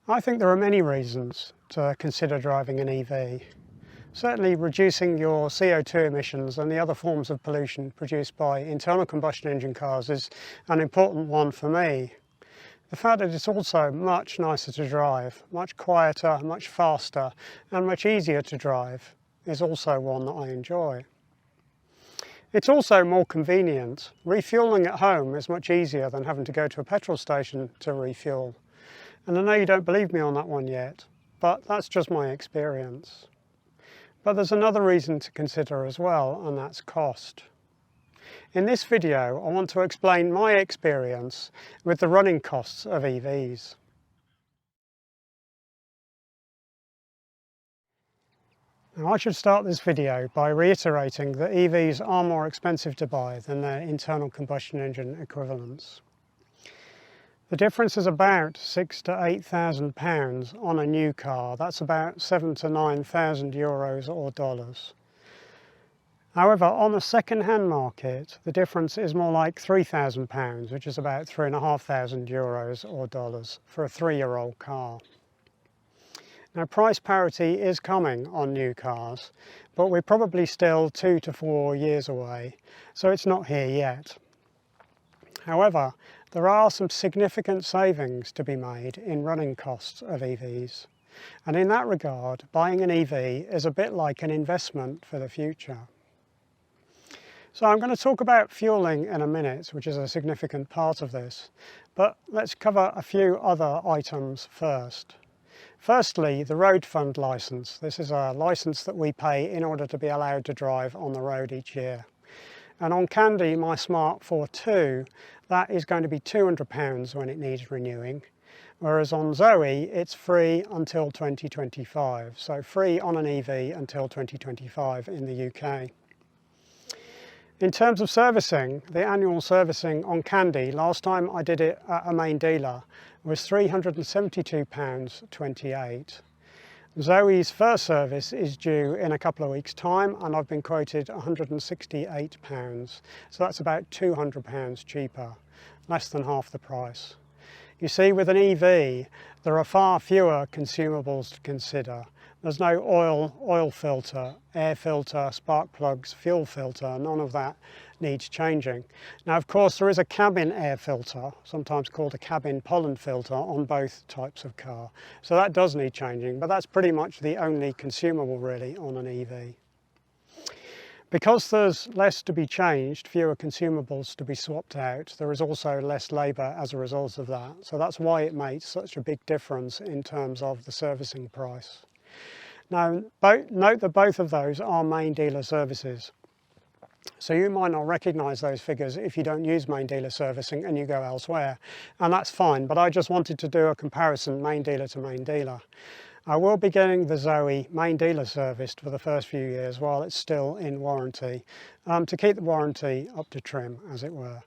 I think there are many reasons to consider driving an EV. Certainly reducing your CO2 emissions and the other forms of pollution produced by internal combustion engine cars is an important one for me. The fact that it's also much nicer to drive, much quieter, much faster and much easier to drive is also one that I enjoy. It's also more convenient. Refuelling at home is much easier than having to go to a petrol station to refuel. And I know you don't believe me on that one yet, but that's just my experience. But there's another reason to consider as well, and that's cost. In this video, I want to explain my experience with the running costs of EVs. Now, I should start this video by reiterating that EVs are more expensive to buy than their internal combustion engine equivalents. The difference is about £6,000 to £8,000 on a new car. That's about €7,000 to €9,000 or dollars. However, on the second-hand market, the difference is more like £3,000, which is about €3,500 or dollars for a 3-year-old car. Now, price parity is coming on new cars, but we're probably still 2 to 4 years away, so it's not here yet. However, there are some significant savings to be made in running costs of EVs. And in that regard, buying an EV is a bit like an investment for the future. So I'm going to talk about fueling in a minute, which is a significant part of this. But let's cover a few other items first. Firstly, the road fund licence. This is a licence that we pay in order to be allowed to drive on the road each year. And on Candy, my Smart ForTwo, that is going to be £200 when it needs renewing, whereas on Zoe it's free until 2025, so free on an EV until 2025 in the UK. In terms of servicing, the annual servicing on Candy, last time I did it at a main dealer, was £372.28. Zoe's first service is due in a couple of weeks' time, and I've been quoted £168, so that's about £200 cheaper, less than half the price. You see, with an EV, there are far fewer consumables to consider. There's no oil filter, air filter, spark plugs, fuel filter, none of that needs changing. Now, of course, there is a cabin air filter, sometimes called a cabin pollen filter, on both types of car. So that does need changing, but that's pretty much the only consumable really on an EV. Because there's less to be changed, fewer consumables to be swapped out, there is also less labour as a result of that. So that's why it makes such a big difference in terms of the servicing price. Now, note that both of those are main dealer services. So you might not recognise those figures if you don't use main dealer servicing and you go elsewhere. And that's fine, but I just wanted to do a comparison main dealer to main dealer. I will be getting the Zoe main dealer serviced for the first few years while it's still in warranty, to keep the warranty up to trim, as it were.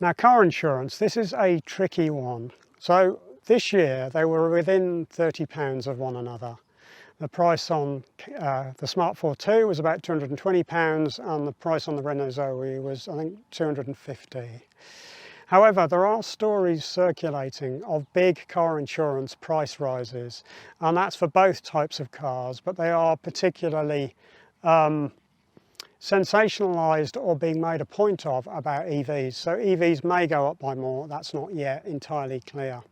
Now, car insurance, this is a tricky one. So this year they were within £30 of one another. The price on the Smart ForTwo was about £220 and the price on the Renault Zoe was, I think, £250. However, there are stories circulating of big car insurance price rises, and that's for both types of cars, but they are particularly sensationalised or being made a point of about EVs. So EVs may go up by more, that's not yet entirely clear.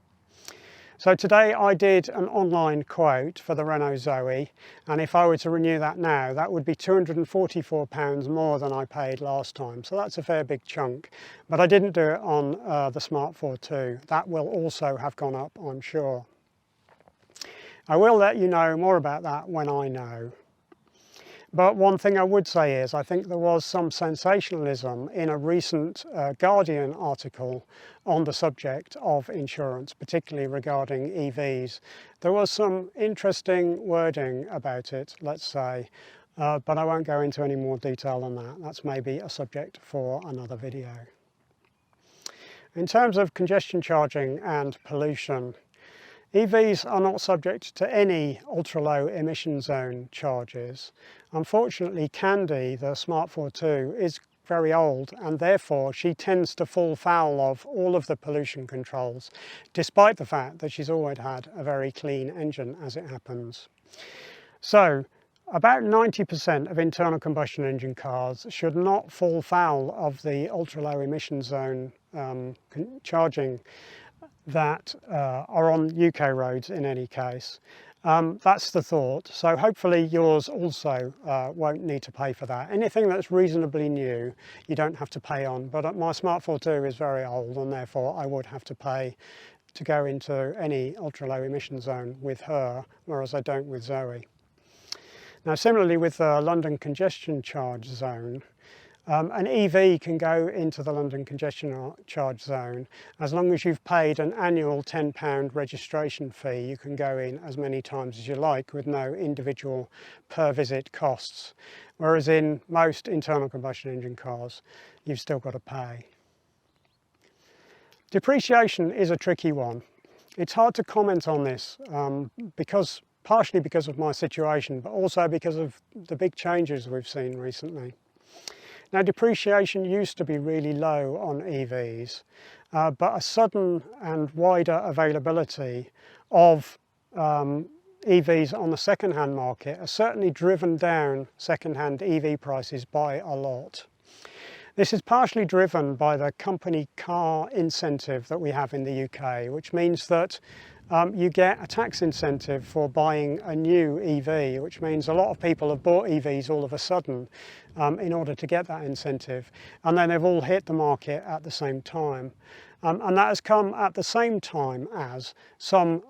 So today I did an online quote for the Renault Zoe, and if I were to renew that now, that would be £244 more than I paid last time. So that's a fair big chunk, but I didn't do it on the Smart ForTwo. That will also have gone up, I'm sure. I will let you know more about that when I know. But one thing I would say is I think there was some sensationalism in a recent Guardian article on the subject of insurance, particularly regarding EVs. There was some interesting wording about it, let's say, but I won't go into any more detail on that. That's maybe a subject for another video. In terms of congestion charging and pollution, EVs are not subject to any ultra-low emission zone charges. Unfortunately, Candy, the Smart ForTwo, is very old, and therefore she tends to fall foul of all of the pollution controls, despite the fact that she's always had a very clean engine as it happens. So about 90% of internal combustion engine cars should not fall foul of the ultra-low emission zone charging that are on UK roads in any case. That's the thought. So hopefully yours also won't need to pay for that. Anything that's reasonably new, you don't have to pay on. But my Smart ForTwo is very old, and therefore I would have to pay to go into any ultra-low emission zone with her, whereas I don't with Zoe. Now, similarly with the London Congestion Charge Zone, an EV can go into the London Congestion Charge Zone as long as you've paid an annual £10 registration fee. You can go in as many times as you like with no individual per visit costs, whereas in most internal combustion engine cars you've still got to pay. Depreciation is a tricky one. It's hard to comment on this partially because of my situation, but also because of the big changes we've seen recently. Now, depreciation used to be really low on EVs, but a sudden and wider availability of EVs on the second-hand market has certainly driven down second-hand EV prices by a lot. This is partially driven by the company car incentive that we have in the UK, which means that you get a tax incentive for buying a new EV, which means a lot of people have bought EVs all of a sudden in order to get that incentive, and then they've all hit the market at the same time. And that has come at the same time as some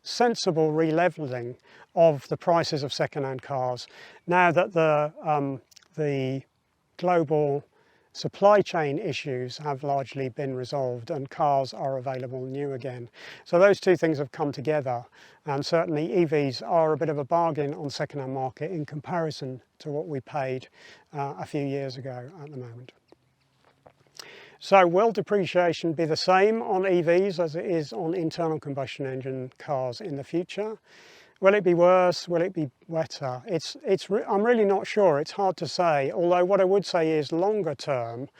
sensible re-levelling of the prices of second-hand cars, now that the global supply chain issues have largely been resolved and cars are available new again. So those two things have come together, and certainly EVs are a bit of a bargain on the second-hand market in comparison to what we paid a few years ago at the moment. So will depreciation be the same on EVs as it is on internal combustion engine cars in the future? Will it be worse? Will it be better? I'm really not sure. It's hard to say, although what I would say is longer term,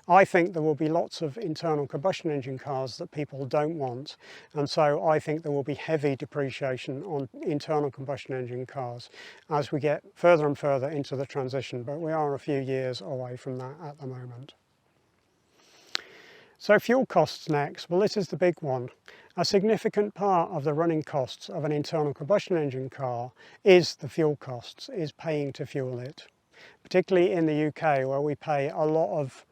I think there will be lots of internal combustion engine cars that people don't want. And so I think there will be heavy depreciation on internal combustion engine cars as we get further and further into the transition. But we are a few years away from that at the moment. So fuel costs next. Well, this is the big one. A significant part of the running costs of an internal combustion engine car is the fuel costs, is paying to fuel it. Particularly in the UK, where we pay a lot of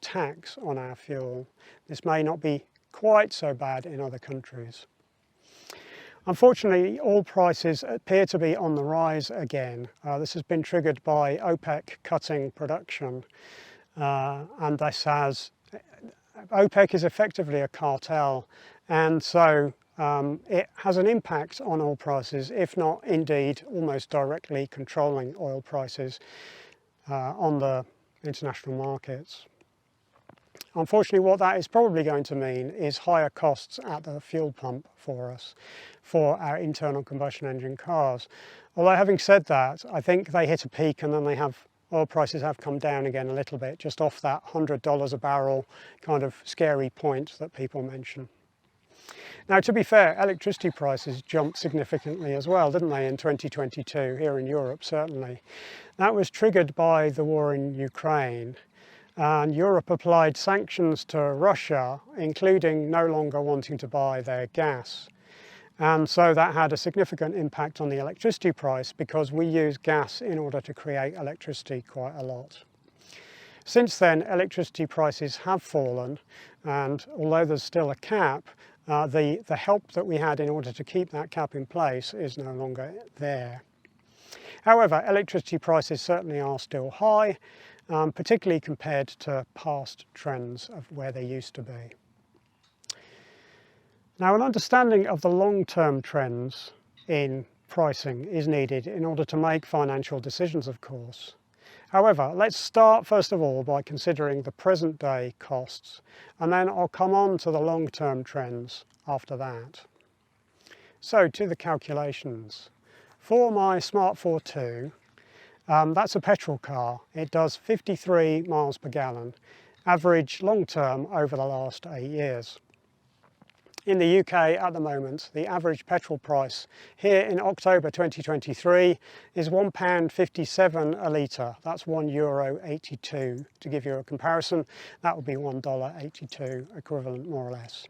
tax on our fuel. This may not be quite so bad in other countries. Unfortunately, oil prices appear to be on the rise again. This has been triggered by OPEC cutting production, and this has OPEC is effectively a cartel, and so it has an impact on oil prices, if not indeed almost directly controlling oil prices on the international markets. Unfortunately, what that is probably going to mean is higher costs at the fuel pump for us, for our internal combustion engine cars. Although having said that, I think they hit a peak and then oil prices have come down again a little bit, just off that $100 a barrel kind of scary point that people mention. Now, to be fair, electricity prices jumped significantly as well, didn't they, in 2022, here in Europe certainly. That was triggered by the war in Ukraine, and Europe applied sanctions to Russia, including no longer wanting to buy their gas. And so that had a significant impact on the electricity price because we use gas in order to create electricity quite a lot. Since then, electricity prices have fallen, and although there's still a cap, the help that we had in order to keep that cap in place is no longer there. However, electricity prices certainly are still high, particularly compared to past trends of where they used to be. Now, an understanding of the long-term trends in pricing is needed in order to make financial decisions, of course. However, let's start first of all by considering the present-day costs, and then I'll come on to the long-term trends after that. So, to the calculations. For my Smart ForTwo, That's a petrol car. It does 53 miles per gallon, average long term over the last 8 years. In the UK at the moment, the average petrol price here in October 2023 is £1.57 a litre. That's €1.82. To give you a comparison, that would be $1.82 equivalent, more or less.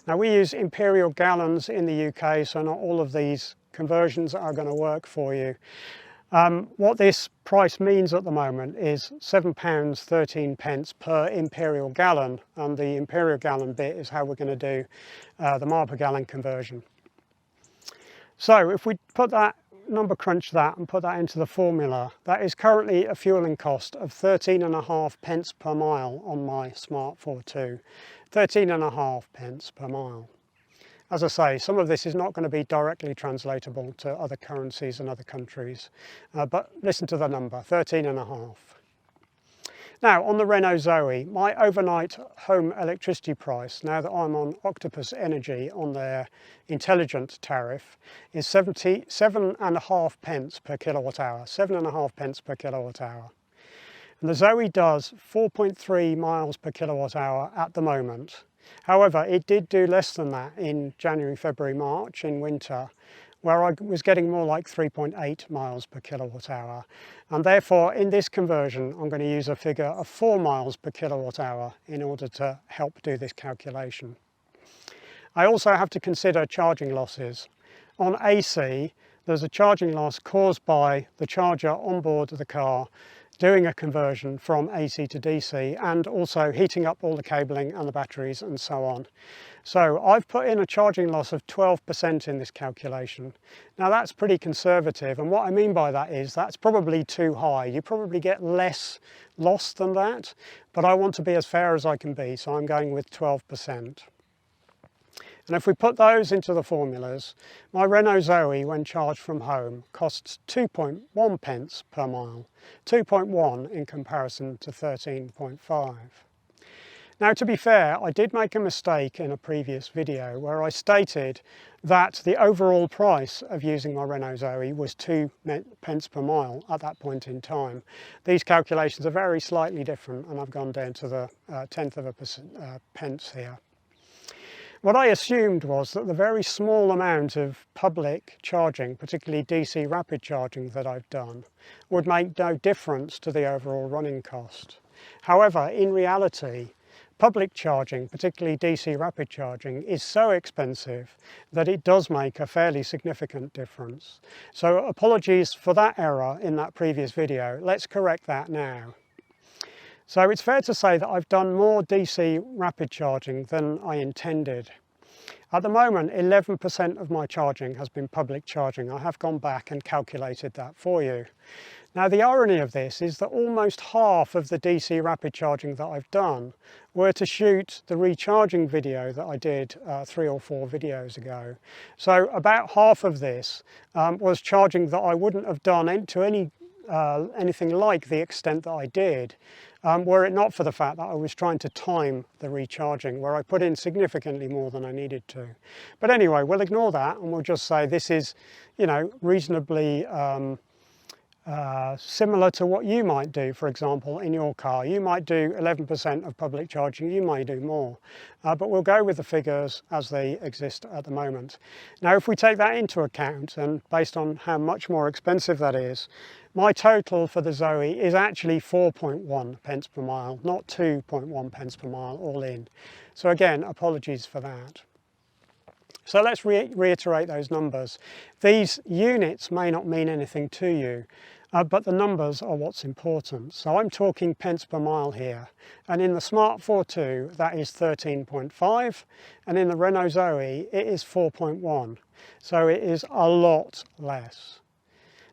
Now, we use imperial gallons in the UK, so not all of these conversions are going to work for you. What this price means at the moment is £7.13 per imperial gallon, and the imperial gallon bit is how we're going to do the mile per gallon conversion. So if we put that, number crunch that and put that into the formula, that is currently a fueling cost of 13.5 per mile on my Smart ForTwo. 13.5 per mile. As I say, some of this is not going to be directly translatable to other currencies and other countries, but listen to the number, 13.5. Now, on the Renault Zoe, my overnight home electricity price, now that I'm on Octopus Energy on their intelligent tariff, is 7.5 per kilowatt hour, 7.5 per kilowatt hour. And the Zoe does 4.3 miles per kilowatt hour at the moment. However, it did do less than that in January, February, March, in winter, where I was getting more like 3.8 miles per kilowatt hour. And therefore, in this conversion, I'm going to use a figure of 4 miles per kilowatt hour in order to help do this calculation. I also have to consider charging losses. On AC, there's a charging loss caused by the charger on board the car doing a conversion from AC to DC, and also heating up all the cabling and the batteries and so on. So I've put in a charging loss of 12% in this calculation. Now that's pretty conservative, and what I mean by that is that's probably too high. You probably get less loss than that, but I want to be as fair as I can be, so I'm going with 12%. And if we put those into the formulas, my Renault Zoe, when charged from home, costs 2.1 pence per mile, 2.1 in comparison to 13.5. Now, to be fair, I did make a mistake in a previous video where I stated that the overall price of using my Renault Zoe was 2 pence per mile at that point in time. These calculations are very slightly different, and I've gone down to the tenth of a pence here. What I assumed was that the very small amount of public charging, particularly DC rapid charging that I've done, would make no difference to the overall running cost. However, in reality, public charging, particularly DC rapid charging, is so expensive that it does make a fairly significant difference. So apologies for that error in that previous video. Let's correct that now. So it's fair to say that I've done more DC rapid charging than I intended. At the moment, 11% of my charging has been public charging. I have gone back and calculated that for you. Now, the irony of this is that almost half of the DC rapid charging that I've done were to shoot the recharging video that I did 3 or 4 videos ago. So about half of this was charging that I wouldn't have done to anything like the extent that I did, were it not for the fact that I was trying to time the recharging, where I put in significantly more than I needed to. But anyway, we'll ignore that and we'll just say this is, reasonably similar to what you might do, for example, in your car. You might do 11% of public charging, you may do more, but we'll go with the figures as they exist at the moment. Now, if we take that into account, and based on how much more expensive that is, my total for the Zoe is actually 4.1 pence per mile, not 2.1 pence per mile all in. So again, apologies for that. So let's reiterate those numbers. These units may not mean anything to you, but the numbers are what's important. So I'm talking pence per mile here, and in the Smart ForTwo that is 13.5, and in the Renault Zoe it is 4.1, so it is a lot less.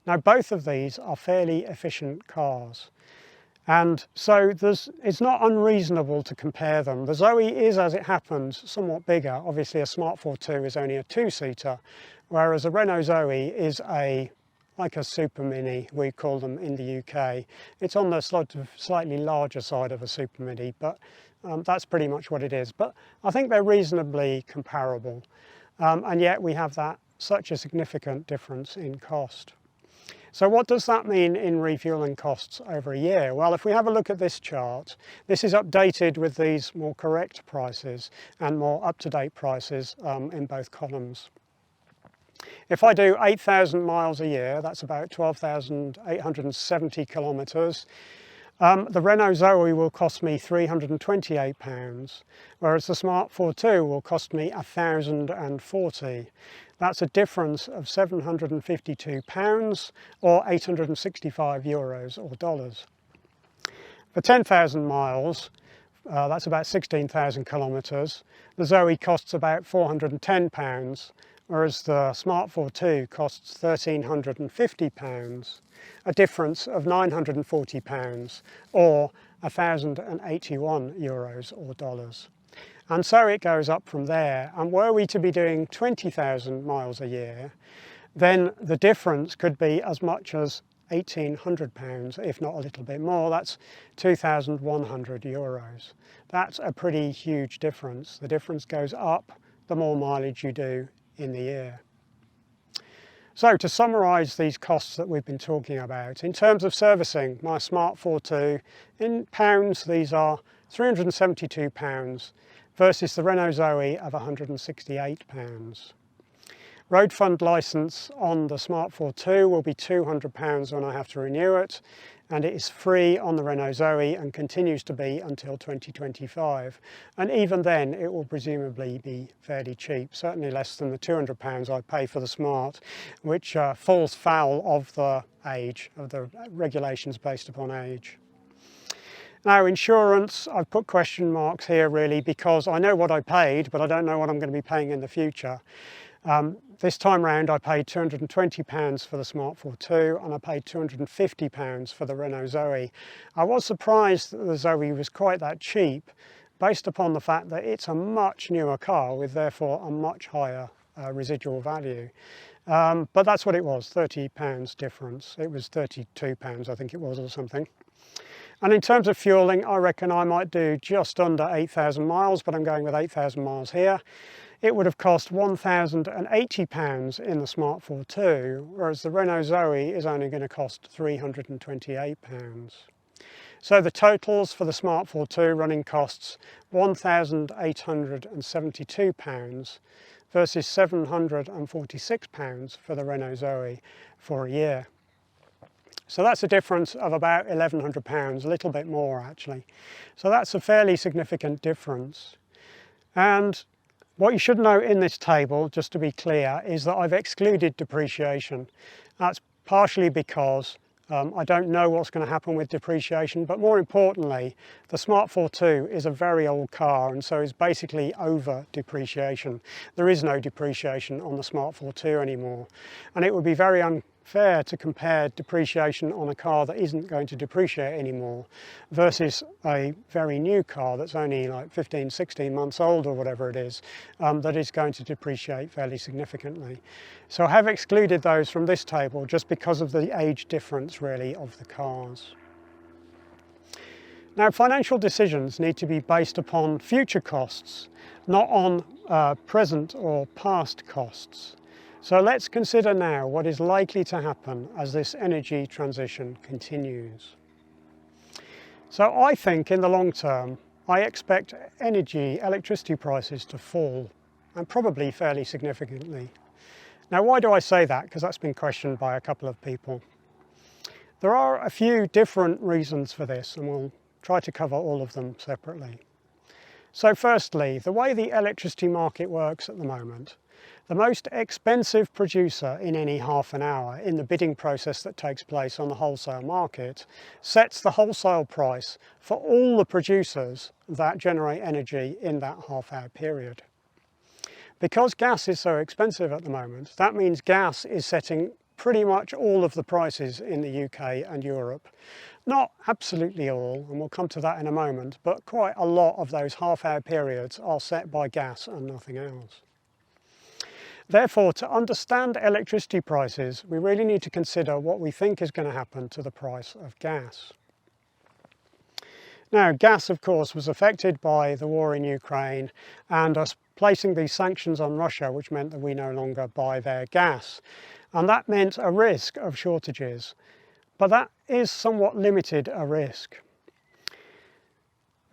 Now, both of these are fairly efficient cars, and so it's not unreasonable to compare them. The Zoe is, as it happens, somewhat bigger. Obviously a Smart ForTwo is only a 2-seater, whereas a Renault Zoe is like a Super Mini, we call them in the UK. It's on the slightly larger side of a Super Mini, but that's pretty much what it is. But I think they're reasonably comparable, and yet we have such a significant difference in cost. So what does that mean in refueling costs over a year? Well, if we have a look at this chart, this is updated with these more correct prices and more up-to-date prices in both columns. If I do 8,000 miles a year, that's about 12,870 kilometres, the Renault Zoe will cost me £328, whereas the Smart ForTwo will cost me £1,040. That's a difference of £752 or €865 or dollars. For 10,000 miles, that's about 16,000 kilometres, the Zoe costs about £410, whereas the Smart ForTwo costs £1,350, a difference of £940 or €1,081 or dollars. And so it goes up from there. And were we to be doing 20,000 miles a year, then the difference could be as much as £1,800, if not a little bit more. That's €2,100. That's a pretty huge difference. The difference goes up the more mileage you do in the year. So to summarise these costs that we've been talking about, in terms of servicing my Smart ForTwo, in pounds these are £372 versus the Renault Zoe of £168. Road fund licence on the Smart ForTwo will be £200 when I have to renew it, and it is free on the Renault Zoe and continues to be until 2025. And even then it will presumably be fairly cheap, certainly less than the £200 I pay for the Smart, which falls foul of the age, of the regulations based upon age. Now insurance, I've put question marks here really because I know what I paid, but I don't know what I'm going to be paying in the future. This time round I paid £220 for the Smart ForTwo and I paid £250 for the Renault Zoe. I was surprised that the Zoe was quite that cheap based upon the fact that it's a much newer car with therefore a much higher residual value. But that's what it was, £30 difference. It was £32 I think it was or something. And in terms of fuelling, I reckon I might do just under 8,000 miles, but I'm going with 8,000 miles here. It would have cost £1,080 in the Smart ForTwo, whereas the Renault Zoe is only going to cost £328. So the totals for the Smart ForTwo running costs £1,872 versus £746 for the Renault Zoe for a year. So that's a difference of about £1,100, a little bit more actually. So that's a fairly significant difference. And what you should know in this table, just to be clear, is that I've excluded depreciation. That's partially because I don't know what's going to happen with depreciation, but more importantly, the Smart ForTwo is a very old car and so is basically over depreciation. There is no depreciation on the Smart ForTwo anymore, and it would be very unfair to compare depreciation on a car that isn't going to depreciate anymore versus a very new car that's only like 15, 16 months old or whatever it is, that is going to depreciate fairly significantly. So I have excluded those from this table just because of the age difference really of the cars. Now financial decisions need to be based upon future costs, not on present or past costs. So let's consider now what is likely to happen as this energy transition continues. So I think in the long term, I expect electricity prices to fall, and probably fairly significantly. Now why do I say that? Because that's been questioned by a couple of people. There are a few different reasons for this, and we'll try to cover all of them separately. So firstly, the way the electricity market works at the moment, the most expensive producer in any half an hour in the bidding process that takes place on the wholesale market sets the wholesale price for all the producers that generate energy in that half-hour period. Because gas is so expensive at the moment, that means gas is setting pretty much all of the prices in the UK and Europe. Not absolutely all, and we'll come to that in a moment, but quite a lot of those half-hour periods are set by gas and nothing else. Therefore, to understand electricity prices, we really need to consider what we think is going to happen to the price of gas. Now, gas, of course, was affected by the war in Ukraine and us placing these sanctions on Russia, which meant that we no longer buy their gas. and that meant a risk of shortages, but that is somewhat limited a risk.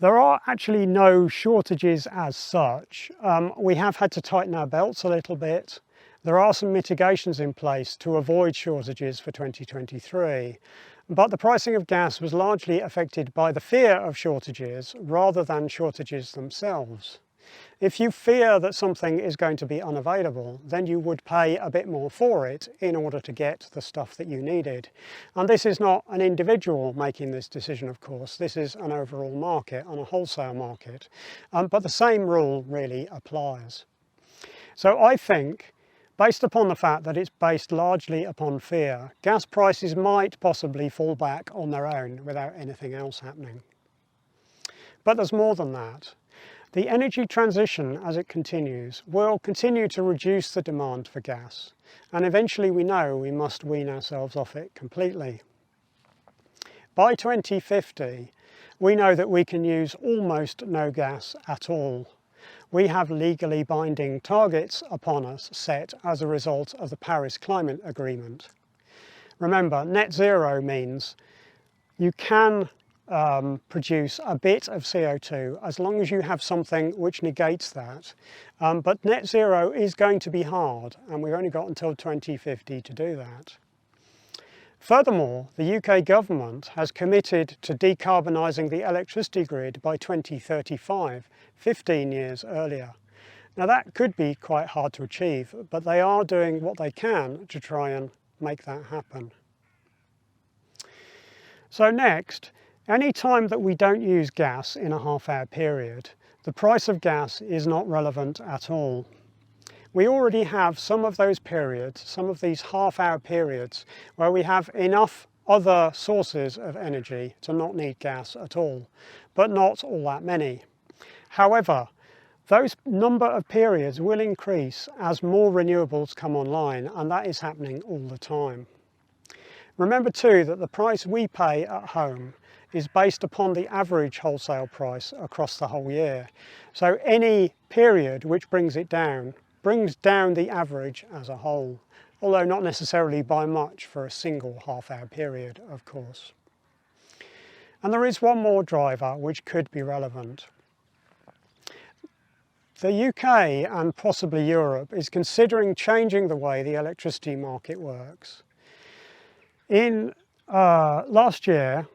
There are actually no shortages as such. We have had to tighten our belts a little bit. There are some mitigations in place to avoid shortages for 2023, but the pricing of gas was largely affected by the fear of shortages rather than shortages themselves. If you fear that something is going to be unavailable, then you would pay a bit more for it in order to get the stuff that you needed. And this is not an individual making this decision, of course. This is an overall market, and a wholesale market. But the same rule really applies. So I think, based upon the fact that it's based largely upon fear, gas prices might possibly fall back on their own without anything else happening. But there's more than that. The energy transition, as it continues, will continue to reduce the demand for gas, and eventually we know we must wean ourselves off it completely. By 2050, we know that we can use almost no gas at all. We have legally binding targets upon us set as a result of the Paris Climate Agreement. Remember, net zero means you can produce a bit of CO2 as long as you have something which negates that. But net zero is going to be hard, and we've only got until 2050 to do that. Furthermore, the UK government has committed to decarbonising the electricity grid by 2035, 15 years earlier. Now that could be quite hard to achieve, but they are doing what they can to try and make that happen. So next, any time that we don't use gas in a half-hour period, the price of gas is not relevant at all. We already have some of those periods, some of these half-hour periods, where we have enough other sources of energy to not need gas at all, but not all that many. However, those number of periods will increase as more renewables come online, and that is happening all the time. Remember too that the price we pay at home is based upon the average wholesale price across the whole year. So any period which brings down the average as a whole, although not necessarily by much for a single half-hour period, of course. And there is one more driver which could be relevant. The UK and possibly Europe is considering changing the way the electricity market works. In last year,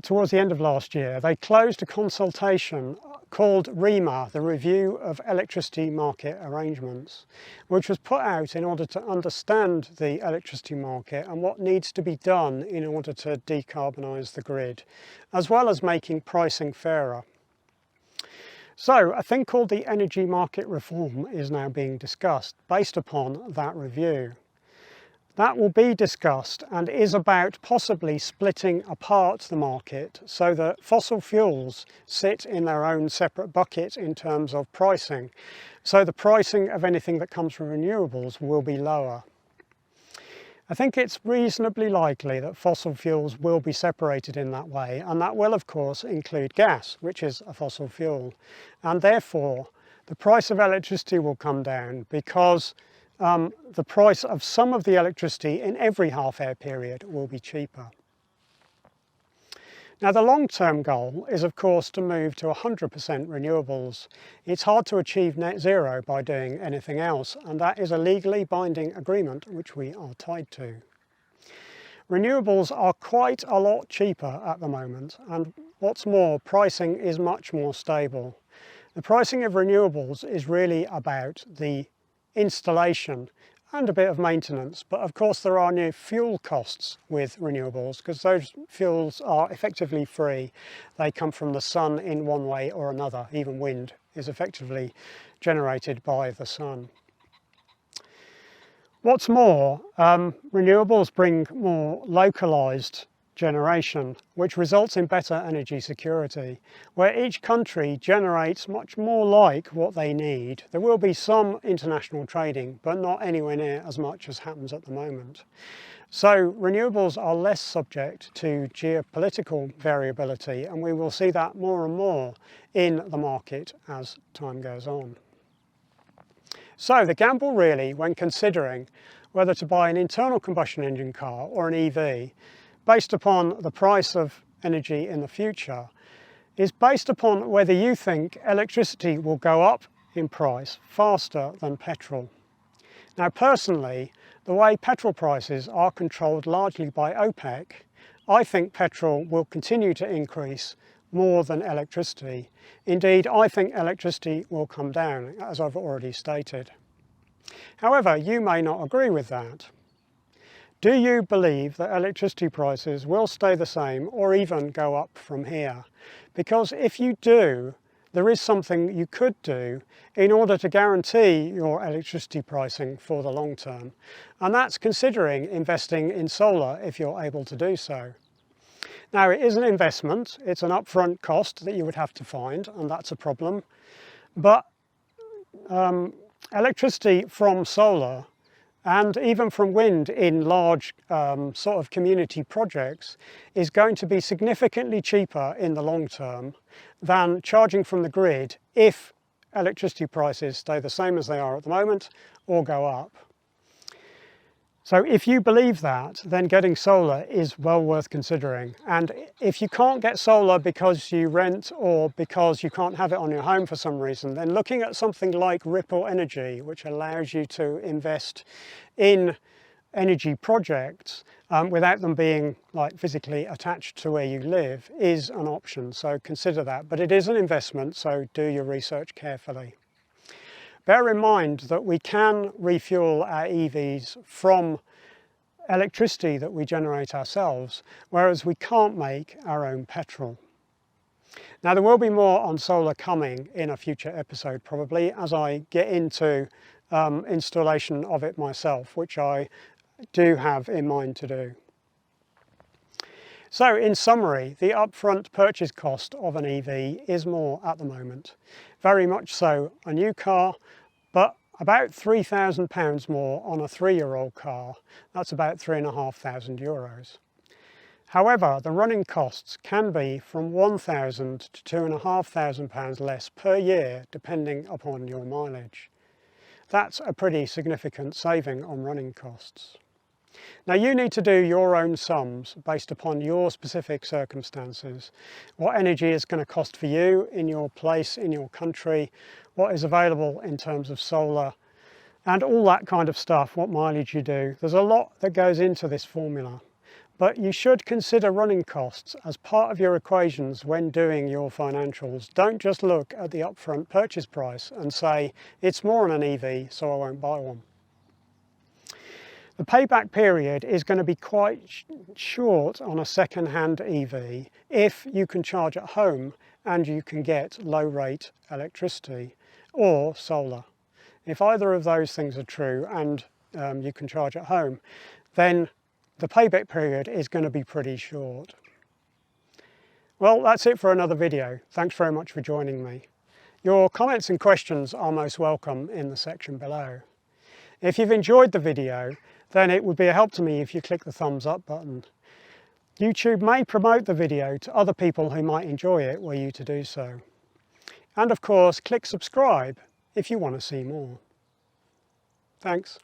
towards the end of last year, they closed a consultation called REMA, the Review of Electricity Market Arrangements, which was put out in order to understand the electricity market and what needs to be done in order to decarbonise the grid, as well as making pricing fairer. So a thing called the energy market reform is now being discussed based upon that review. That will be discussed and is about possibly splitting apart the market so that fossil fuels sit in their own separate bucket in terms of pricing. So the pricing of anything that comes from renewables will be lower. I think it's reasonably likely that fossil fuels will be separated in that way, and that will of course include gas, which is a fossil fuel. And therefore the price of electricity will come down because the price of some of the electricity in every half-hour period will be cheaper. Now the long-term goal is of course to move to 100% renewables. It's hard to achieve net zero by doing anything else, and that is a legally binding agreement which we are tied to. Renewables are quite a lot cheaper at the moment, and what's more, pricing is much more stable. The pricing of renewables is really about the installation and a bit of maintenance, but of course there are no fuel costs with renewables because those fuels are effectively free. They come from the sun in one way or another. Even wind is effectively generated by the sun. What's more, renewables bring more localised generation, which results in better energy security, where each country generates much more like what they need. There will be some international trading, but not anywhere near as much as happens at the moment. So renewables are less subject to geopolitical variability, and we will see that more and more in the market as time goes on. So the gamble really, when considering whether to buy an internal combustion engine car or an EV, based upon the price of energy in the future, is based upon whether you think electricity will go up in price faster than petrol. Now personally, the way petrol prices are controlled largely by OPEC, I think petrol will continue to increase more than electricity. Indeed, I think electricity will come down, as I've already stated. However, you may not agree with that. Do you believe that electricity prices will stay the same or even go up from here? Because if you do, there is something you could do in order to guarantee your electricity pricing for the long term. And that's considering investing in solar if you're able to do so. Now, it is an investment, it's an upfront cost that you would have to find, and that's a problem. But electricity from solar and even from wind in large sort of community projects is going to be significantly cheaper in the long term than charging from the grid if electricity prices stay the same as they are at the moment or go up. So if you believe that, then getting solar is well worth considering. And if you can't get solar because you rent or because you can't have it on your home for some reason, then looking at something like Ripple Energy, which allows you to invest in energy projects without them being like physically attached to where you live, is an option. So consider that. But it is an investment, so do your research carefully. Bear in mind that we can refuel our EVs from electricity that we generate ourselves, whereas we can't make our own petrol. Now, there will be more on solar coming in a future episode probably, as I get into installation of it myself, which I do have in mind to do. So in summary, the upfront purchase cost of an EV is more at the moment. Very much so a new car, but about £3,000 more on a 3-year-old car. That's about €3,500. However, the running costs can be from £1,000 to £2,500 less per year, depending upon your mileage. That's a pretty significant saving on running costs. Now, you need to do your own sums based upon your specific circumstances. What energy is going to cost for you in your place, in your country, what is available in terms of solar, and all that kind of stuff, what mileage you do. There's a lot that goes into this formula, but you should consider running costs as part of your equations when doing your financials. Don't just look at the upfront purchase price and say, it's more on an EV, so I won't buy one. The payback period is going to be quite short on a second-hand EV if you can charge at home and you can get low-rate electricity or solar. If either of those things are true and you can charge at home, then the payback period is going to be pretty short. Well, that's it for another video. Thanks very much for joining me. Your comments and questions are most welcome in the section below. If you've enjoyed the video, then it would be a help to me if you click the thumbs up button. YouTube may promote the video to other people who might enjoy it were you to do so. And of course, click subscribe if you want to see more. Thanks.